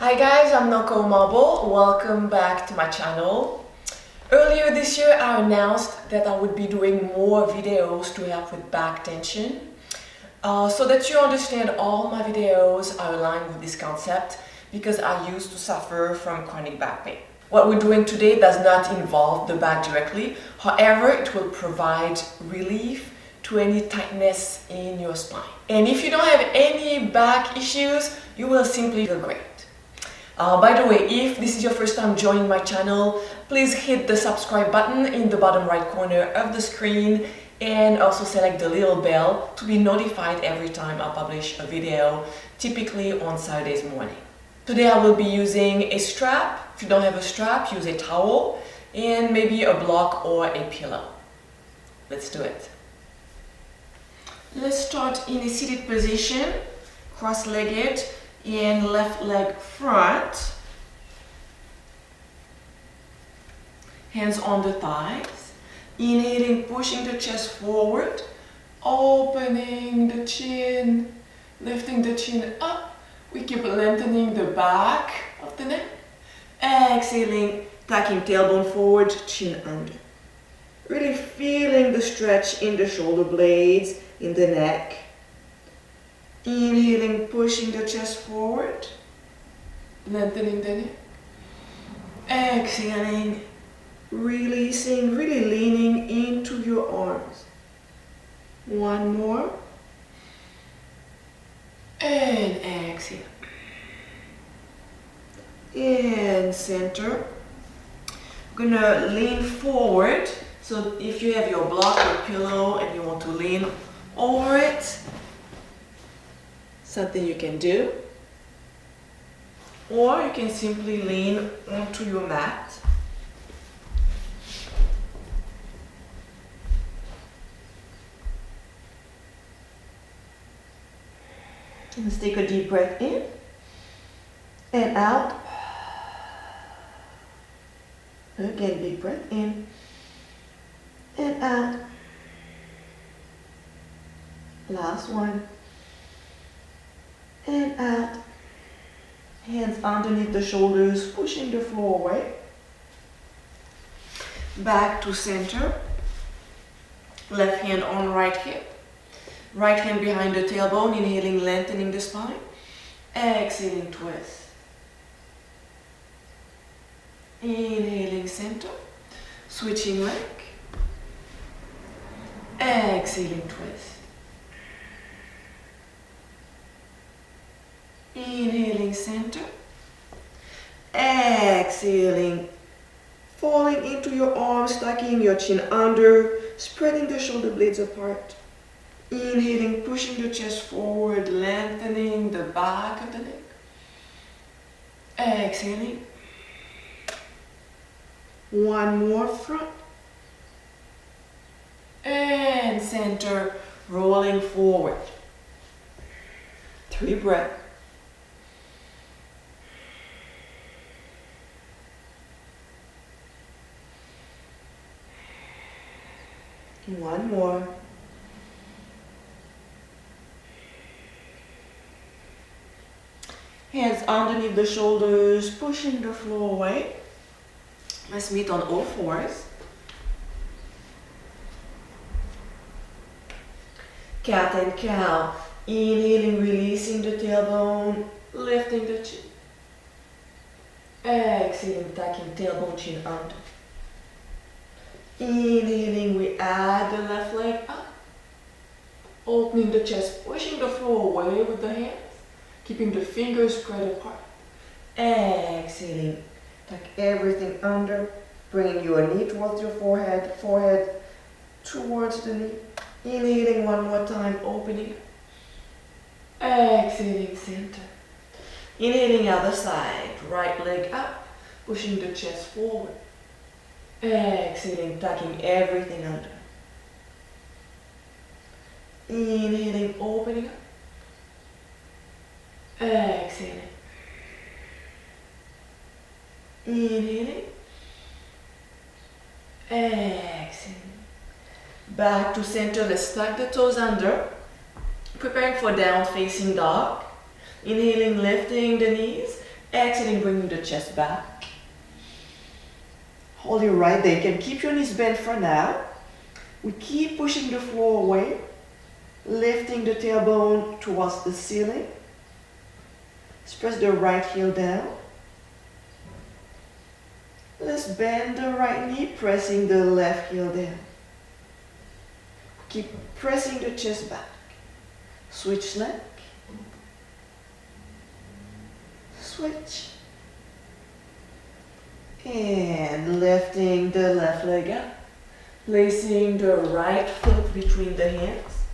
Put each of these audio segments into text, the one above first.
Hi guys, I'm Noko Marble. Welcome back to my channel. Earlier this year I announced that I would be doing more videos to help with back tension. So that you understand, all my videos are aligned with this concept because I used to suffer from chronic back pain. What we're doing today does not involve the back directly. However, it will provide relief to any tightness in your spine. And if you don't have any back issues, you will simply feel great. By the way, if this is your first time joining my channel, please hit the subscribe button in the bottom right corner of the screen and also select the little bell to be notified every time I publish a video, typically on Saturdays morning. Today I will be using a strap. If you don't have a strap, use a towel and maybe a block or a pillow. Let's do it. Let's start in a seated position, cross-legged, and left leg front, hands on the thighs, inhaling, pushing the chest forward, opening the chin, lifting the chin up. We keep lengthening the back of the neck, exhaling, tucking tailbone forward, chin under. Really feeling the stretch in the shoulder blades, in the neck. Inhaling, pushing the chest forward, lengthening the neck. Exhaling, releasing, really leaning into your arms. One more. And exhale. And center. I'm gonna lean forward. So if you have your block or pillow and you want to lean over it, something you can do, or you can simply lean onto your mat. Let's take a deep breath in and out. Again, big breath in and out. Last one. And out. Hands underneath the shoulders, pushing the floor away. Back to center. Left hand on right hip. Right hand behind the tailbone, inhaling, lengthening the spine. Exhaling, twist. Inhaling, center. Switching leg. Exhaling, twist. Inhaling, center. Exhaling, falling into your arms, tucking your chin under, spreading the shoulder blades apart. Inhaling, pushing the chest forward, lengthening the back of the neck. Exhaling. One more, front. And center, rolling forward. 3 breaths. One more. Hands underneath the shoulders, pushing the floor away. Let's meet on all fours. Cat and cow. Inhaling, releasing the tailbone, lifting the chin. Exhaling, tucking tailbone, chin under. Inhaling, we add the left leg up. Opening the chest, pushing the floor away with the hands. Keeping the fingers spread apart. Exhaling, tuck everything under. Bringing your knee towards your forehead, forehead towards the knee. Inhaling one more time, opening. Exhaling, center. Inhaling other side, right leg up, pushing the chest forward. Exhaling, tucking everything under. Inhaling, opening up. Exhaling. Inhaling. Exhaling. Back to center, let's tuck the toes under. Preparing for down facing dog. Inhaling, lifting the knees. Exhaling, bringing the chest back. Hold it right there. You can keep your knees bent for now. We keep pushing the floor away, lifting the tailbone towards the ceiling. Let's press the right heel down. Let's bend the right knee, pressing the left heel down. Keep pressing the chest back. Switch leg. Switch. And lifting the left leg up. Placing the right foot between the hands.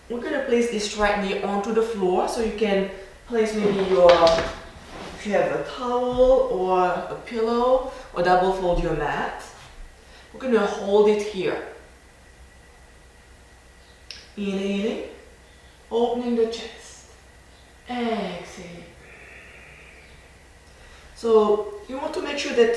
We're going to place this right knee onto the floor, so you can place maybe if you have a towel or a pillow, or double fold your mat. We're going to hold it here. Inhaling, opening the chest. Exhaling. So you want to make sure that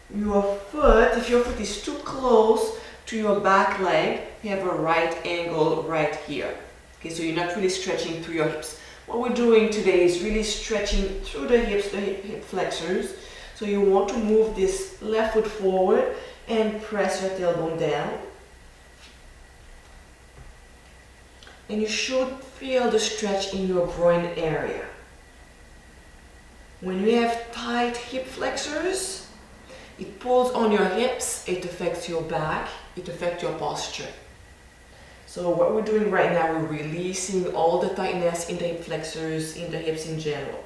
if your foot is too close to your back leg, you have a right angle right here. Okay, so you're not really stretching through your hips. What we're doing today is really stretching through the hips, the hip flexors. So you want to move this left foot forward and press your tailbone down. And you should feel the stretch in your groin area. When you have tight hip flexors, it pulls on your hips, it affects your back, it affects your posture. So what we're doing right now, we're releasing all the tightness in the hip flexors, in the hips in general.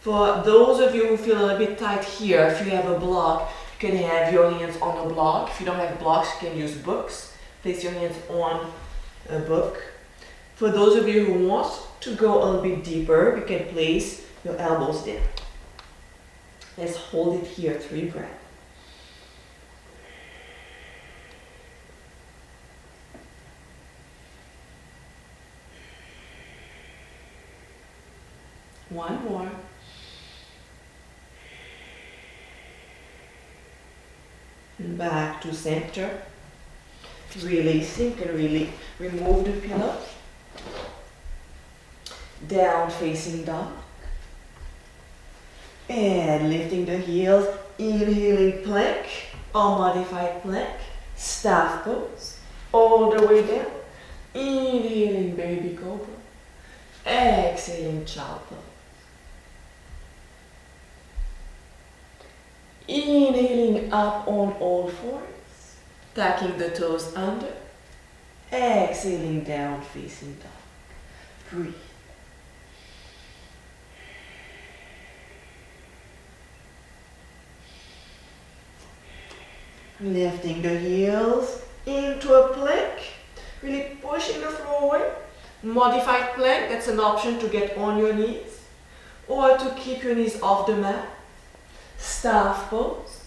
For those of you who feel a little bit tight here, if you have a block, you can have your hands on a block. If you don't have blocks, you can use books. Place your hands on a book. For those of you who want to go a little bit deeper, you can place your elbows down. Let's hold it here, 3 breaths. One more. And back to center. Releasing, you can really remove the pillow. Down facing dog. And lifting the heels, inhaling plank or modified plank, staff pose, all the way down. Inhaling baby cobra, exhaling child pose. Inhaling up on all fours, tucking the toes under, exhaling down facing dog. Breathe. Lifting the heels into a plank, really pushing the floor away. Modified plank, that's an option to get on your knees or to keep your knees off the mat. Staff pose,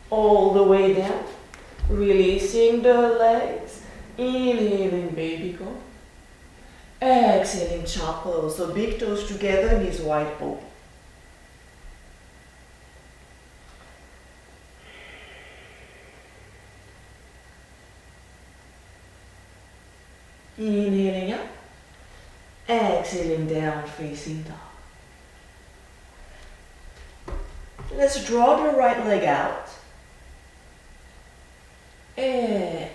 all the way down. Releasing the legs, inhaling baby go. Exhaling child pose, so big toes together, knees wide open. Inhaling up, exhaling down facing dog. Let's draw the right leg out. And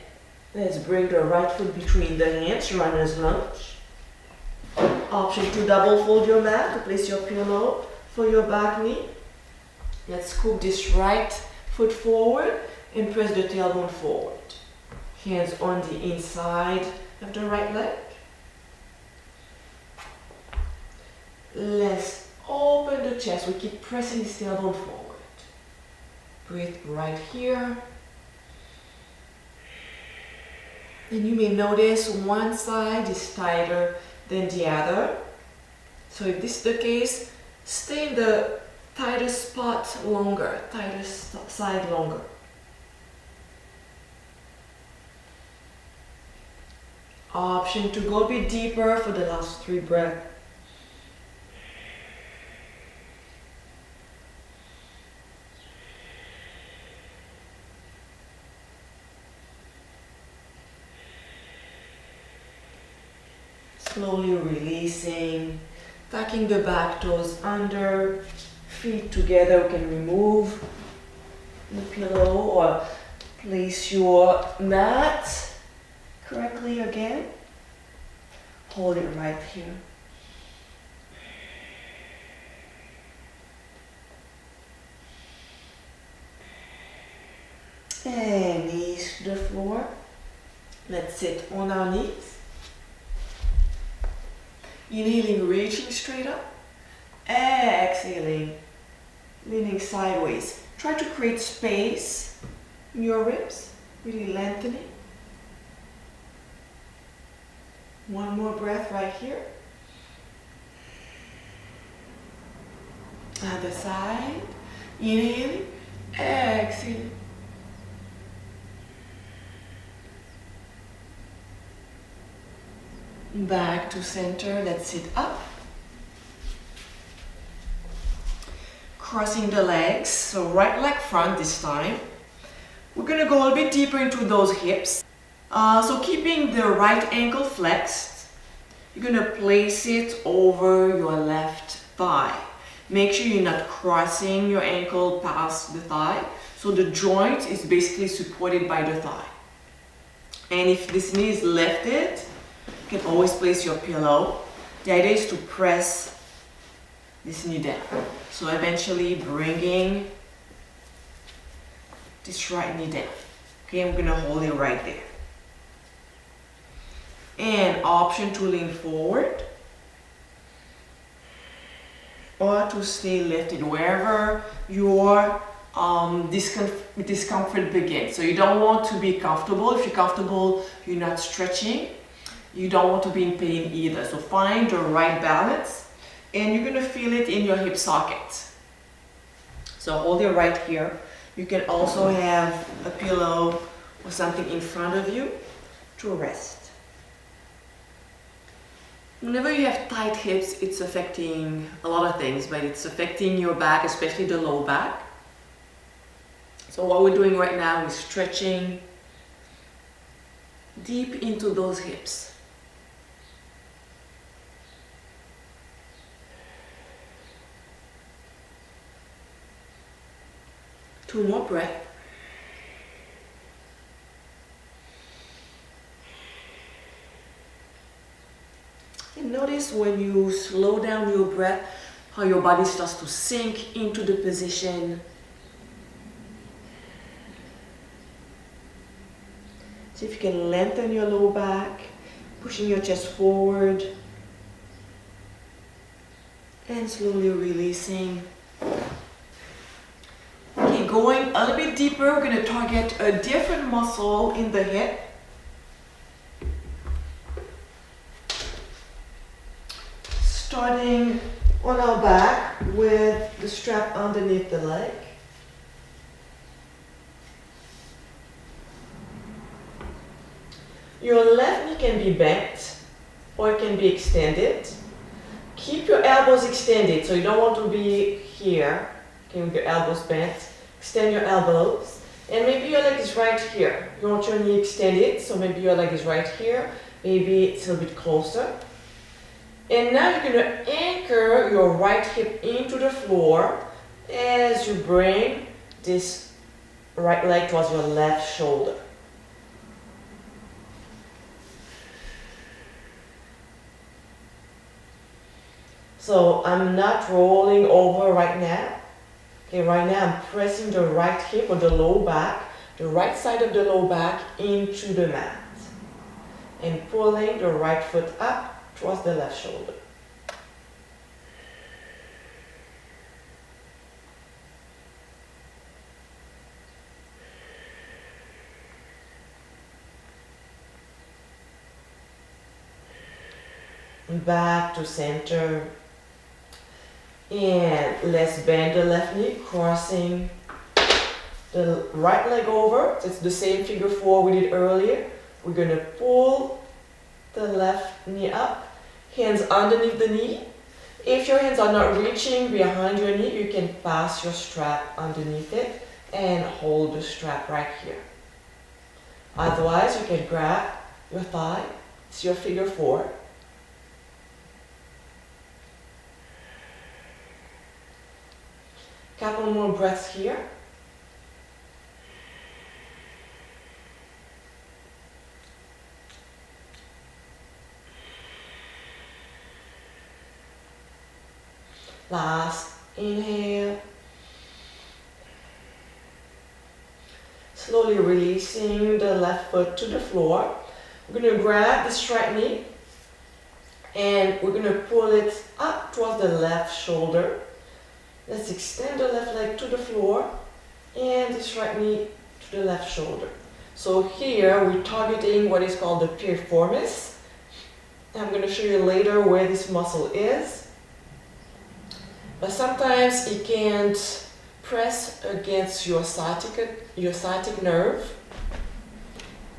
let's bring the right foot between the hands, runner's lunge. Option to double fold your mat to place your pillow for your back knee. Let's scoop this right foot forward and press the tailbone forward. Hands on the inside of the right leg. Let's open the chest. We keep pressing this tailbone forward. Breathe right here. And you may notice one side is tighter than the other. So if this is the case, stay in the tightest spot longer, tightest side longer. Option to go a bit deeper for the last 3 breaths. Slowly releasing, Tucking the back toes under, feet together. We can remove the pillow or place your mat correctly again. Hold it right here. And knees to the floor. Let's sit on our knees. Inhaling, reaching straight up. Exhaling, leaning sideways. Try to create space in your ribs, really lengthening. One more breath right here. Other side. Inhaling, exhaling. Back to center. Let's sit up. Crossing the legs, so right leg front this time. We're gonna go a little bit deeper into those hips. So keeping the right ankle flexed, you're gonna place it over your left thigh. Make sure you're not crossing your ankle past the thigh. So the joint is basically supported by the thigh. And if this knee is lifted, you can always place your pillow. The idea is to press this knee down. So eventually bringing this right knee down. Okay, and we're gonna hold it right there. And option to lean forward or to stay lifted wherever your discomfort begins. So you don't want to be comfortable. If you're comfortable, you're not stretching. You don't want to be in pain either. So find the right balance and you're gonna feel it in your hip socket. So hold it right here. You can also have a pillow or something in front of you to rest. Whenever you have tight hips, it's affecting a lot of things, but it's affecting your back, especially the low back. So what we're doing right now is stretching deep into those hips. Two more breaths. And notice when you slow down your breath, how your body starts to sink into the position. See if you can lengthen your low back, pushing your chest forward, and slowly releasing. Okay, going a little bit deeper, we're going to target a different muscle in the hip. Starting on our back with the strap underneath the leg. Your left knee can be bent or it can be extended. Keep your elbows extended, so you don't want to be here. Okay, with your elbows bent. Extend your elbows. And maybe your leg is right here. You want your knee extended, so maybe your leg is right here. Maybe it's a little bit closer. And now you're going to anchor your right hip into the floor as you bring this right leg towards your left shoulder. So I'm not rolling over right now. Okay, right now I'm pressing the right hip or the low back, the right side of the low back into the mat. And pulling the right foot up towards the left shoulder. Back to center. And let's bend the left knee, crossing the right leg over. It's the same figure 4 we did earlier. We're going to pull the left knee up, hands underneath the knee. If your hands are not reaching behind your knee, you can pass your strap underneath it and hold the strap right here. Otherwise, you can grab your thigh. It's your figure 4. Couple more breaths here. Last inhale. Slowly releasing the left foot to the floor. We're going to grab this right knee and we're going to pull it up towards the left shoulder. Let's extend the left leg to the floor and this right knee to the left shoulder. So here we're targeting what is called the piriformis. I'm going to show you later where this muscle is. But sometimes it can't press against your sciatic nerve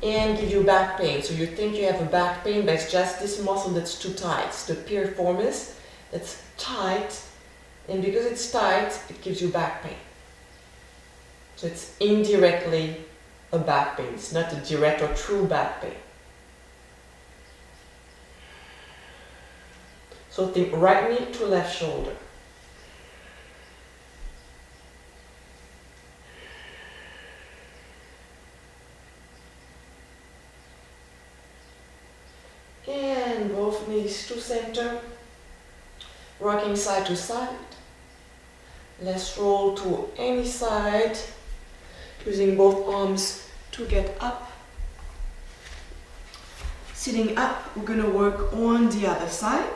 and give you back pain. So you think you have a back pain, but it's just this muscle that's too tight. It's the piriformis that's tight, and because it's tight, it gives you back pain. So it's indirectly a back pain. It's not a direct or true back pain. So think right knee to left shoulder. And both knees to center, rocking side to side. Let's roll to any side, using both arms to get up. Sitting up, we're going to work on the other side.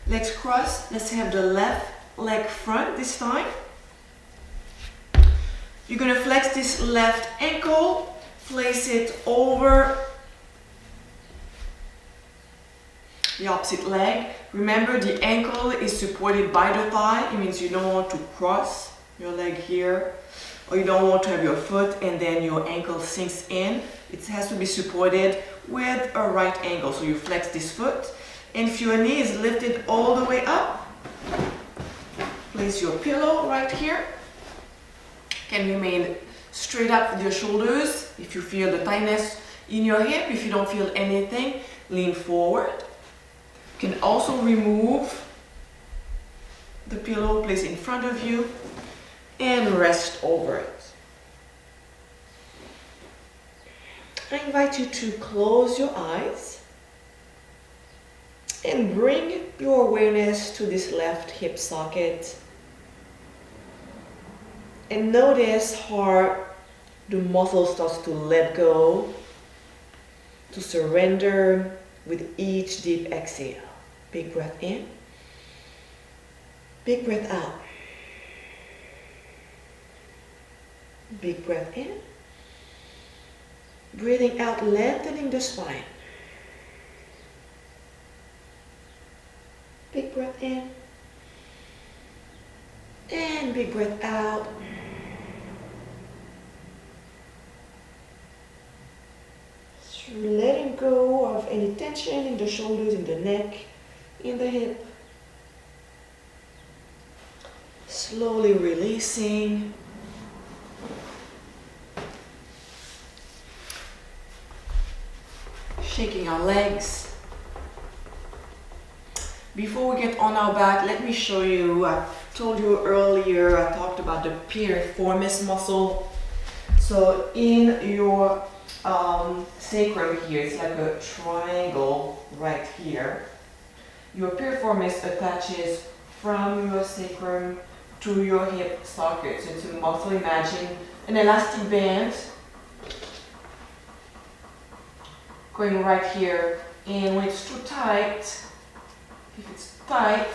Legs crossed, let's have the left leg front this time. You're going to flex this left ankle, place it over the opposite leg. Remember, the ankle is supported by the thigh. It means you don't want to cross your leg here, or you don't want to have your foot and then your ankle sinks in. It has to be supported with a right angle. So you flex this foot, and if your knee is lifted all the way up, place your pillow right here. Can remain straight up with your shoulders. If you feel the tightness in your hip, if you don't feel anything, lean forward. You can also remove the pillow, place it in front of you, and rest over it. I invite you to close your eyes and bring your awareness to this left hip socket. And notice how the muscle starts to let go, to surrender with each deep exhale. Big breath in, big breath out. Big breath in, breathing out, lengthening the spine. Big breath in, and big breath out. So letting go of any tension in the shoulders, in the neck, in the hip. Slowly releasing. Shaking our legs. Before we get on our back, let me show you, I told you earlier, I talked about the piriformis muscle. So in your sacrum here, it's like a triangle right here. Your piriformis attaches from your sacrum to your hip socket. So it's a muscle. Imagine an elastic band going right here, and when it's too tight, if it's tight,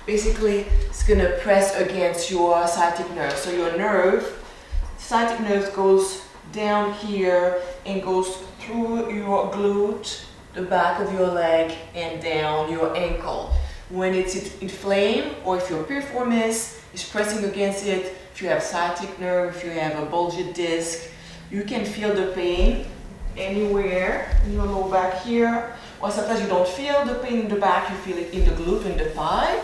basically it's going to press against your sciatic nerve. So your sciatic nerve goes down here and goes through your glute, the back of your leg, and down your ankle. When it's inflamed, or if your piriformis is pressing against it, if you have sciatic nerve, if you have a bulged disc, you can feel the pain anywhere in your lower back here, or sometimes you don't feel the pain in the back, you feel it in the glute, in the thigh,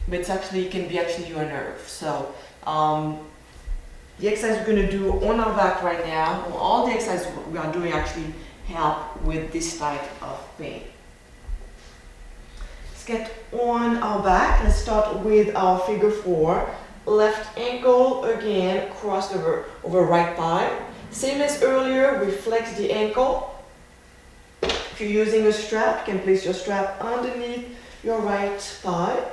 but it can be actually your nerve. So the exercise we're going to do on our back right now, all the exercises we are doing actually help with this type of pain. Let's get on our back. Let's start with our figure 4. Left ankle again, crossed over right thigh. Same as earlier, we flex the ankle. If you're using a strap, you can place your strap underneath your right thigh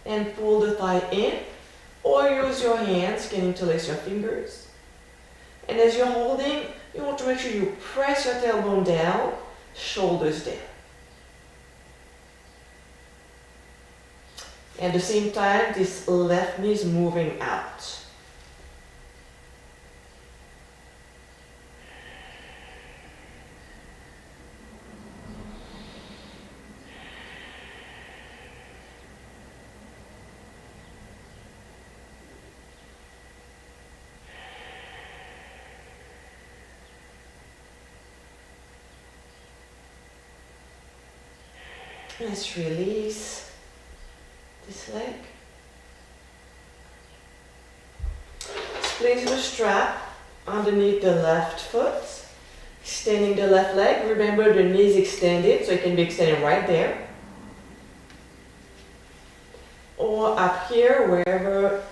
and pull the thigh in, or use your hands, you can interlace your fingers. And as you're holding, you want to make sure you press your tailbone down, shoulders down. At the same time, this left knee is moving out. Let's release this leg. Let's place the strap underneath the left foot, extending the left leg. Remember, the knee is extended, so it can be extended right there, or up here, wherever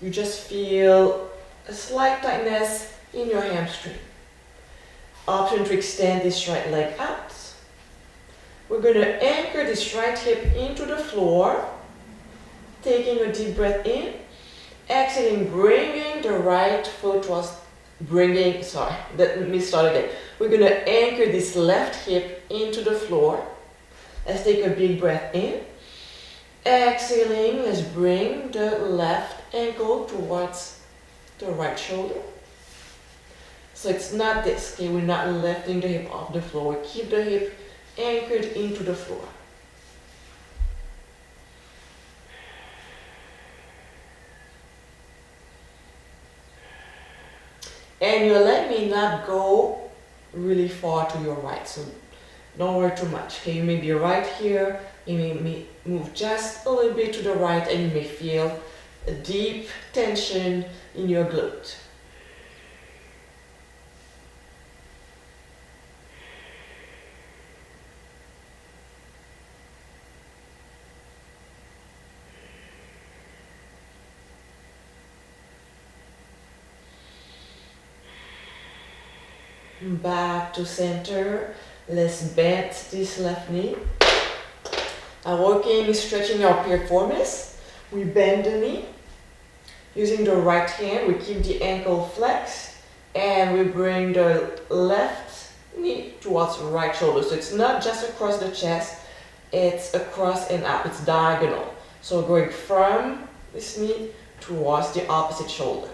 you just feel a slight tightness in your hamstring. Option to extend this right leg out. We're going to anchor this right hip into the floor, taking a deep breath in, exhaling, bringing the right foot towards, let me start again. We're going to anchor this left hip into the floor. Let's take a big breath in. Exhaling, let's bring the left ankle towards the right shoulder. So it's not this, okay? We're not lifting the hip off the floor. We keep the hip anchored into the floor. And your leg may not go really far to your right, so don't worry too much. Okay, you may be right here, you may move just a little bit to the right, and you may feel a deep tension in your glute. Back to center. Let's bend this left knee. Working, stretching our piriformis. We bend the knee. Using the right hand, we keep the ankle flexed, and we bring the left knee towards the right shoulder. So it's not just across the chest, it's across and up. It's diagonal. So going from this knee towards the opposite shoulder.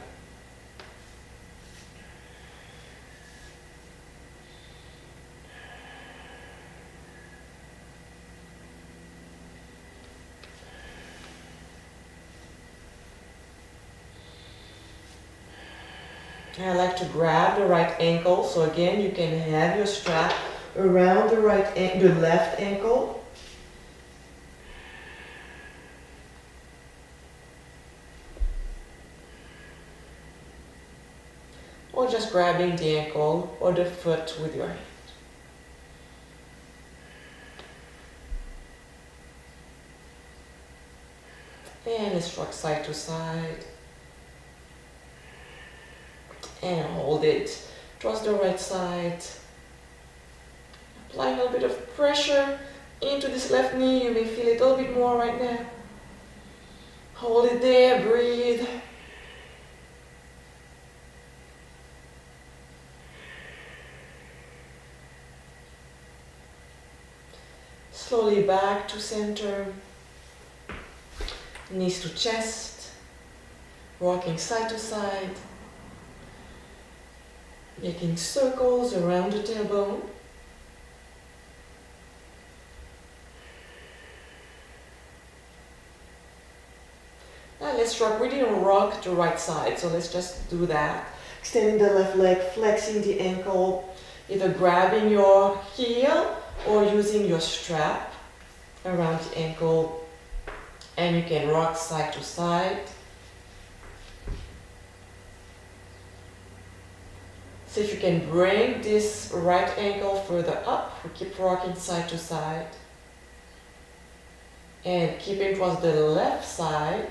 I like to grab the right ankle, so again you can have your strap around the left ankle. Or just grabbing the ankle or the foot with your hand. And let's rock side to side. And hold it towards the right side. Applying a little bit of pressure into this left knee. You may feel it a little bit more right now. Hold it there, breathe. Slowly back to center. Knees to chest. Rocking side to side. Making circles around the tailbone. Now let's rock. We didn't rock the right side, so let's just do that. Extending the left leg, flexing the ankle, either grabbing your heel or using your strap around the ankle, and you can rock side to side. See if you can bring this right ankle further up. We keep rocking side to side. And keeping towards the left side,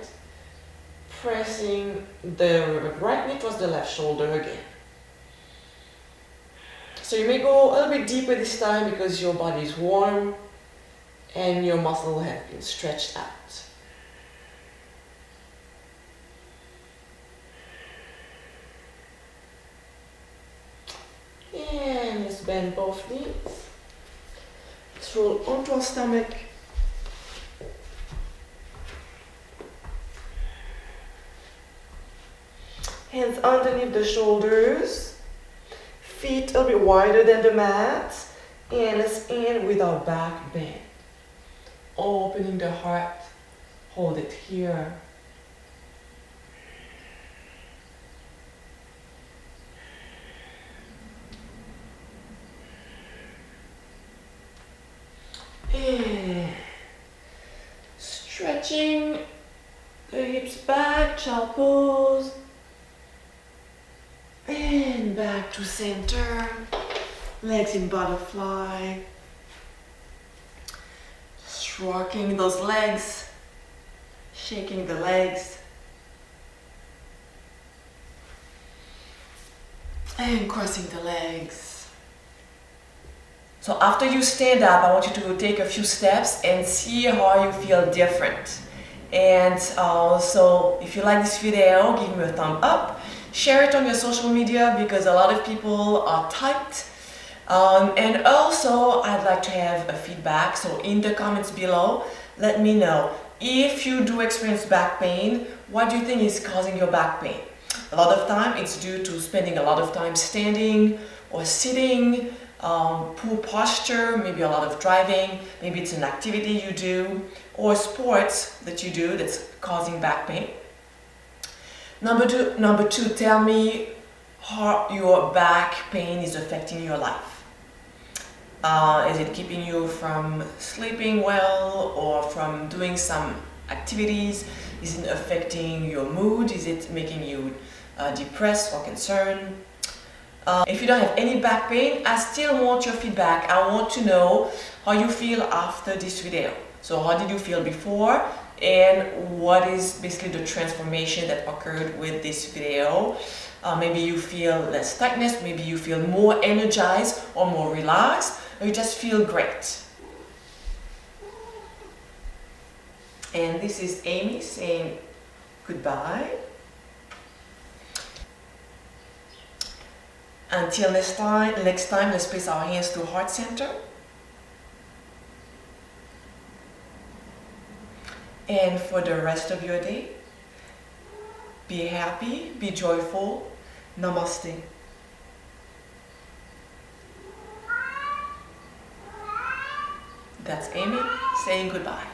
pressing the right knee towards the left shoulder again. So you may go a little bit deeper this time because your body is warm and your muscles have been stretched out. And let's bend both knees. Let's roll onto our stomach. Hands underneath the shoulders. Feet a little bit wider than the mat. And let's end with our back bend. Opening the heart. Hold it here. And stretching the hips back, child pose. And back to center. Legs in butterfly. Just rocking those legs. Shaking the legs. And crossing the legs. So after you stand up, I want you to take a few steps and see how you feel different. And so if you like this video, give me a thumb up. Share it on your social media because a lot of people are typed. And also, I'd like to have a feedback. So in the comments below, let me know if you do experience back pain, what do you think is causing your back pain? A lot of time it's due to spending a lot of time standing or sitting, poor posture, maybe a lot of driving, maybe it's an activity you do or sports that you do that's causing back pain. Number two, tell me how your back pain is affecting your life. Is it keeping you from sleeping well or from doing some activities? Is it affecting your mood? Is it making you depressed or concerned? If you don't have any back pain, I still want your feedback. I want to know how you feel after this video. So how did you feel before? And what is basically the transformation that occurred with this video? Maybe you feel less tightness, maybe you feel more energized or more relaxed, or you just feel great. And this is Amy saying goodbye. Until next time, let's place our hands to heart center. And for the rest of your day, be happy, be joyful. Namaste. That's Amy saying goodbye.